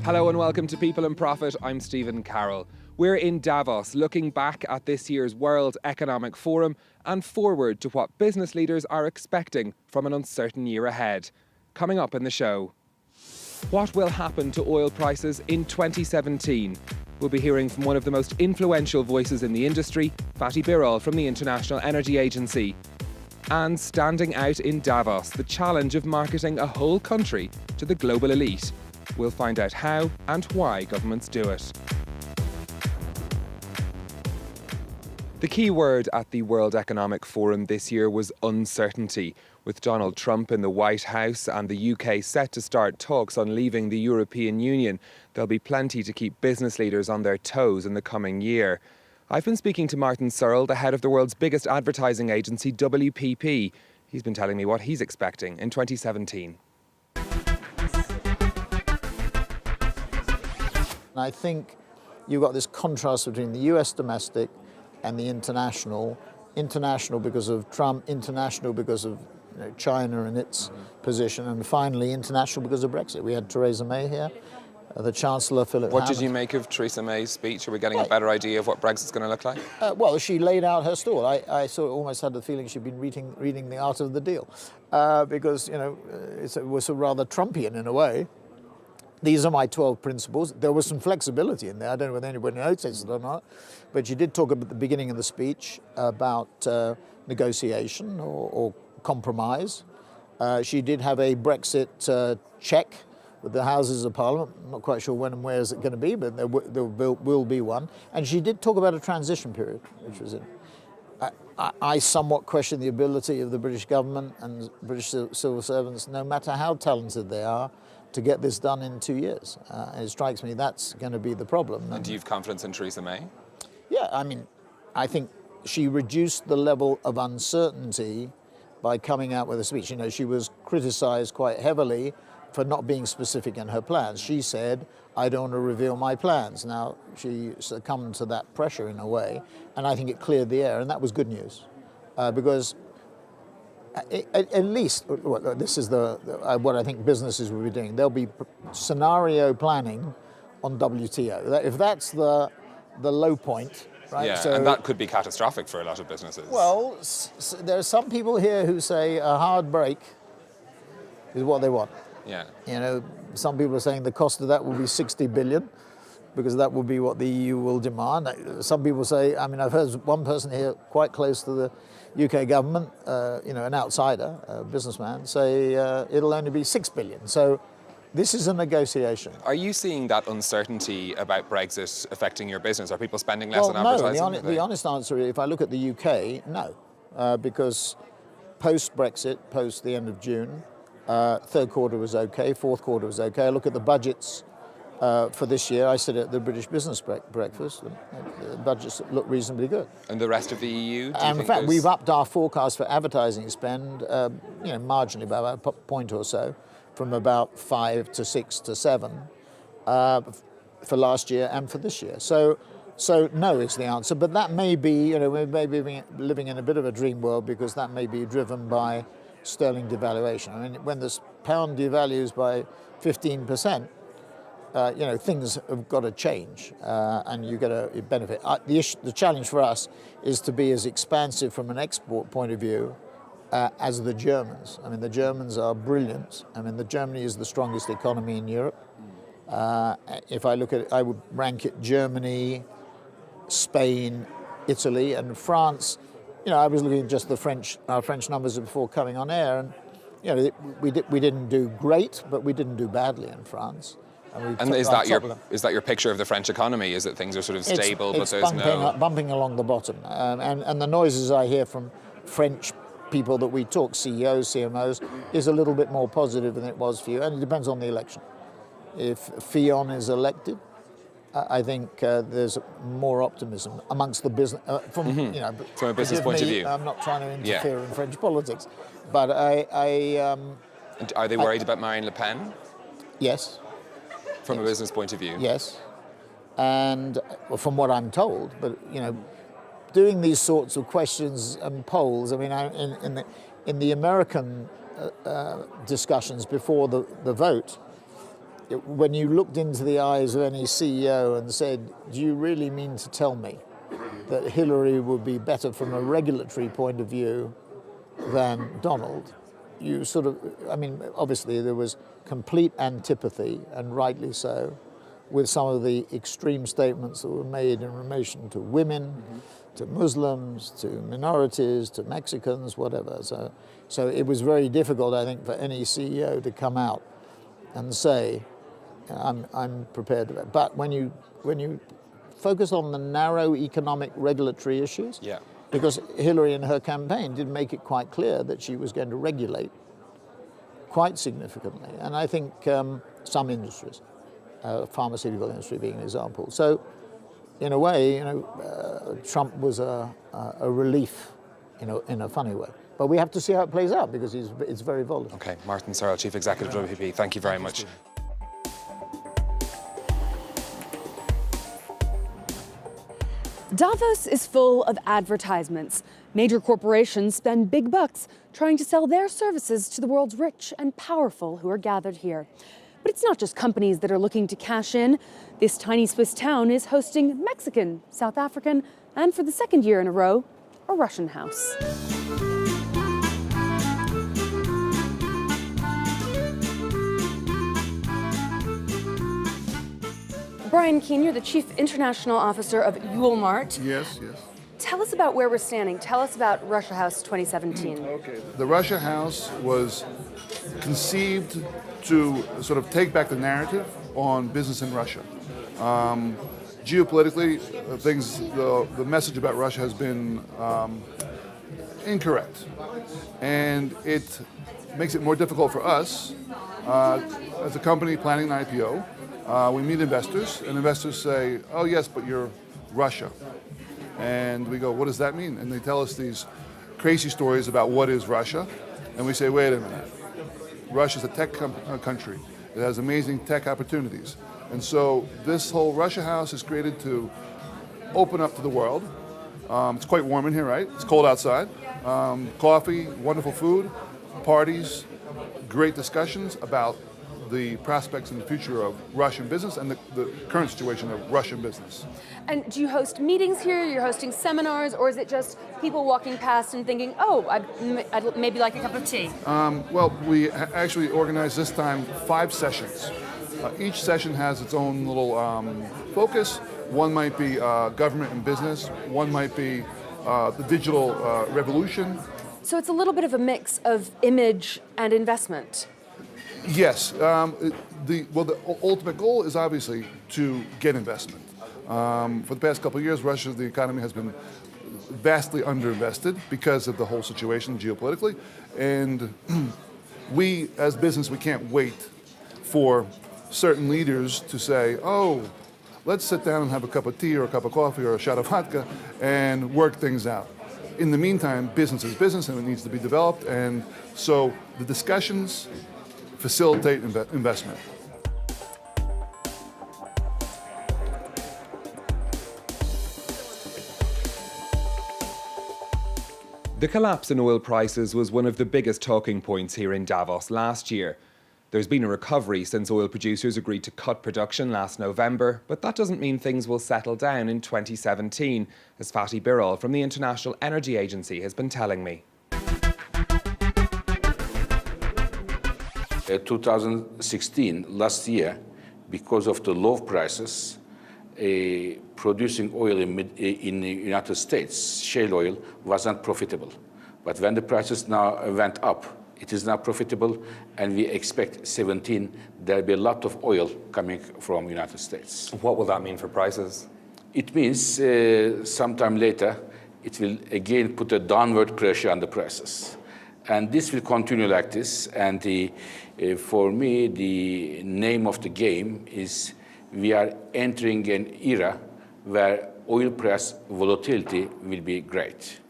Hello and welcome to People and Profit. I'm Stephen Carroll. We're in Davos, looking back at this year's World Economic Forum and forward to what business leaders are expecting from an uncertain year ahead. Coming up in the show. What will happen to oil prices in 2017? We'll be hearing from one of the most influential voices in the industry, Fatih Birol from the International Energy Agency. And standing out in Davos, the challenge of marketing a whole country to the global elite. We'll find out how and why governments do it. The key word at the World Economic Forum this year was uncertainty. With Donald Trump in the White House and the UK set to start talks on leaving the European Union, there'll be plenty to keep business leaders on their toes in the coming year. I've been speaking to Martin Sorrell, the head of the world's biggest advertising agency, WPP. He's been telling me what he's expecting in 2017. I think you've got this contrast between the US domestic and the international. International because of Trump, international because of China and its position, and finally international because of Brexit. We had Theresa May here, the Chancellor Philip What Hammond. did you make of Theresa May's speech? Are we getting a better idea of what Brexit's going to look like? Well, she laid out her stall. I sort of almost had the feeling she'd been reading The Art of the Deal, because it was rather Trumpian in a way. These are my 12 principles. There was some flexibility in there. I don't know whether anybody noticed it or not, but she did talk at the beginning of the speech about negotiation or compromise. She did have a Brexit check with the Houses of Parliament. I'm not quite sure when and where is it going to be, but there will be one. And she did talk about a transition period, which was in. I somewhat question the ability of the British government and British civil servants, no matter how talented they are, to get this done in 2 years. It strikes me that's going to be the problem. And do you have confidence in Theresa May? Yeah, I mean, I think she reduced the level of uncertainty by coming out with a speech. She was criticised quite heavily for not being specific in her plans. She said, I don't want to reveal my plans. Now, she succumbed to that pressure in a way, and I think it cleared the air, and that was good news. Because at least, this is what I think businesses will be doing. There'll be scenario planning on WTO. If that's the low point, right? Yeah, and that could be catastrophic for a lot of businesses. Well, there are some people here who say a hard break is what they want. Yeah. Some people are saying the cost of that will be 60 billion, because that will be what the EU will demand. Some people say, I've heard one person here quite close to the UK government, an outsider, a businessman, say it'll only be 6 billion. So this is a negotiation. Are you seeing that uncertainty about Brexit affecting your business? Are people spending less on advertising? No, the honest answer, if I look at the UK, no. Because post-Brexit, post the end of June, third quarter was okay, fourth quarter was okay. I look at the budgets for this year. I said at the British Business Breakfast, the budgets look reasonably good. And the rest of the EU? And in fact, we've upped our forecast for advertising spend, marginally by about a point or so, from about 5 to 6 to 7 for last year and for this year. So no is the answer, but that may be, we may be living in a bit of a dream world, because that may be driven by sterling devaluation. When the pound devalues by 15%, things have got to change, and you get a benefit. The challenge for us is to be as expansive from an export point of view as the Germans. The Germans are brilliant. Germany is the strongest economy in Europe. If I look at it, I would rank it Germany, Spain, Italy, and France. I was looking at just our French numbers before coming on air, and we didn't do great, but we didn't do badly in France. And is that your picture of the French economy? Is that things are sort of stable, but there's bumping along the bottom? And the noises I hear from French people that we talk, CEOs, CMOs, is a little bit more positive than it was for you, and it depends on the election. If Fillon is elected, I think there's more optimism amongst the business from a business point of view. I'm not trying to interfere in French politics, but are they worried about Marine Le Pen? Yes. From a business point of view? Yes. And from what I'm told, but doing these sorts of questions and polls, in the American discussions before the vote, when you looked into the eyes of any CEO and said, do you really mean to tell me that Hillary would be better from a regulatory point of view than Donald? You sort of, I mean, obviously there was complete antipathy, and rightly so, with some of the extreme statements that were made in relation to women, to Muslims, to minorities, to Mexicans, whatever. So it was very difficult, I think, for any CEO to come out and say, I'm prepared to that. But when you focus on the narrow economic regulatory issues, Yeah. because Hillary in her campaign did make it quite clear that she was going to regulate quite significantly, and I think some industries, pharmaceutical industry being an example. So, in a way, Trump was a relief, in a funny way. But we have to see how it plays out because it's very volatile. Okay, Martin Sorrell, Chief Executive of WPP, thank you very much. Davos is full of advertisements. Major corporations spend big bucks trying to sell their services to the world's rich and powerful who are gathered here. But it's not just companies that are looking to cash in. This tiny Swiss town is hosting Mexican, South African, and for the second year in a row, a Russian house. Brian Keane, you're the Chief International Officer of Mart. Yes, yes. Tell us about where we're standing. Tell us about Russia House 2017. Okay. The Russia House was conceived to sort of take back the narrative on business in Russia. Geopolitically, the message about Russia has been incorrect, and it makes it more difficult for us as a company planning an IPO. We meet investors, and investors say, "Oh yes, but you're Russia," and we go, "What does that mean?" And they tell us these crazy stories about what is Russia, and we say, "Wait a minute, Russia's a tech country. It has amazing tech opportunities." And so this whole Russia House is created to open up to the world. It's quite warm in here, right? It's cold outside. Coffee, wonderful food, parties, great discussions about the prospects and the future of Russian business and the current situation of Russian business. And do you host meetings here? You're hosting seminars, or is it just people walking past and thinking, "Oh, I'd maybe like a cup of tea"? Well, we actually organized this time 5 sessions. Each session has its own little focus. One might be government and business. One might be the digital revolution. So it's a little bit of a mix of image and investment. Yes. The ultimate goal is obviously to get investment. For the past couple of years, the economy has been vastly underinvested because of the whole situation geopolitically. And we, as business, we can't wait for certain leaders to say, "Oh, let's sit down and have a cup of tea or a cup of coffee or a shot of vodka and work things out." In the meantime, business is business and it needs to be developed. And so the discussions facilitate investment. The collapse in oil prices was one of the biggest talking points here in Davos last year. There's been a recovery since oil producers agreed to cut production last November, but that doesn't mean things will settle down in 2017, as Fatih Birol from the International Energy Agency has been telling me. 2016, last year, because of the low prices, producing oil in the United States, shale oil, was not profitable. But when the prices now went up, it is now profitable, and we expect 17 there'll be a lot of oil coming from United States. What will that mean for prices? It means sometime later, it will again put a downward pressure on the prices. And this will continue like this. And for me, the name of the game is we are entering an era where oil price volatility will be great.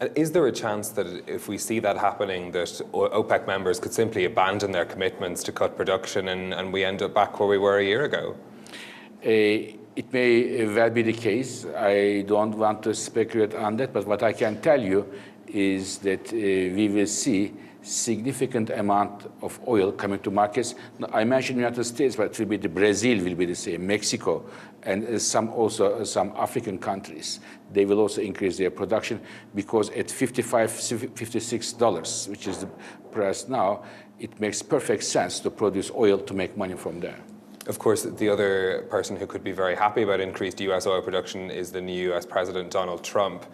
And is there a chance that if we see that happening, that OPEC members could simply abandon their commitments to cut production and we end up back where we were a year ago? It may well be the case. I don't want to speculate on that, but what I can tell you, is that we will see significant amount of oil coming to markets. Now, I mentioned United States, but it will be Brazil will be the same, Mexico, and some African countries. They will also increase their production because at $55, $56, which is the price now, it makes perfect sense to produce oil to make money from there. Of course, the other person who could be very happy about increased US oil production is the new US President, Donald Trump.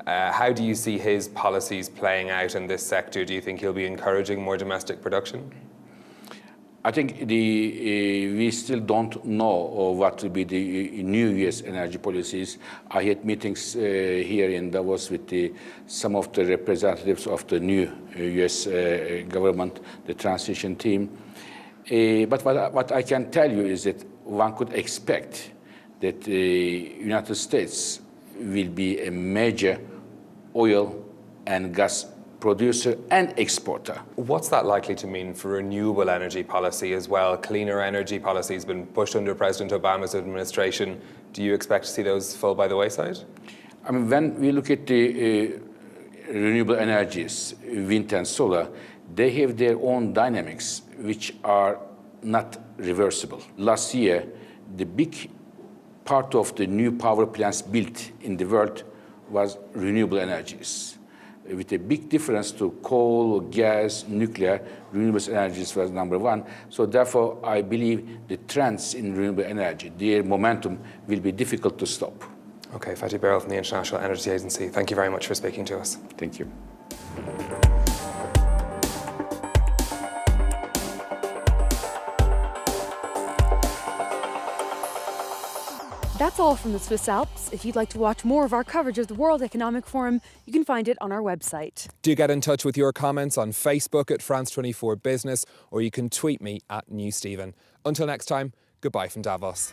How do you see his policies playing out in this sector? Do you think he'll be encouraging more domestic production? I think we still don't know what will be the new U.S. energy policies. I had meetings here in Davos with some of the representatives of the new U.S. government, the transition team. But what I can tell you is that one could expect that the United States will be a major oil and gas producer and exporter. What's that likely to mean for renewable energy policy as well? Cleaner energy policy has been pushed under President Obama's administration. Do you expect to see those fall by the wayside? I mean, when we look at the renewable energies, wind and solar, they have their own dynamics, which are not reversible. Last year, the big part of the new power plants built in the world was renewable energies. With a big difference to coal, gas, nuclear, renewable energies was number one. So therefore, I believe the trends in renewable energy, their momentum will be difficult to stop. Okay, Fatih Birol from the International Energy Agency, thank you very much for speaking to us. Thank you. That's all from the Swiss Alps. If you'd like to watch more of our coverage of the World Economic Forum, you can find it on our website. Do get in touch with your comments on Facebook at France 24 Business, or you can tweet me at NewStephen. Until next time, goodbye from Davos.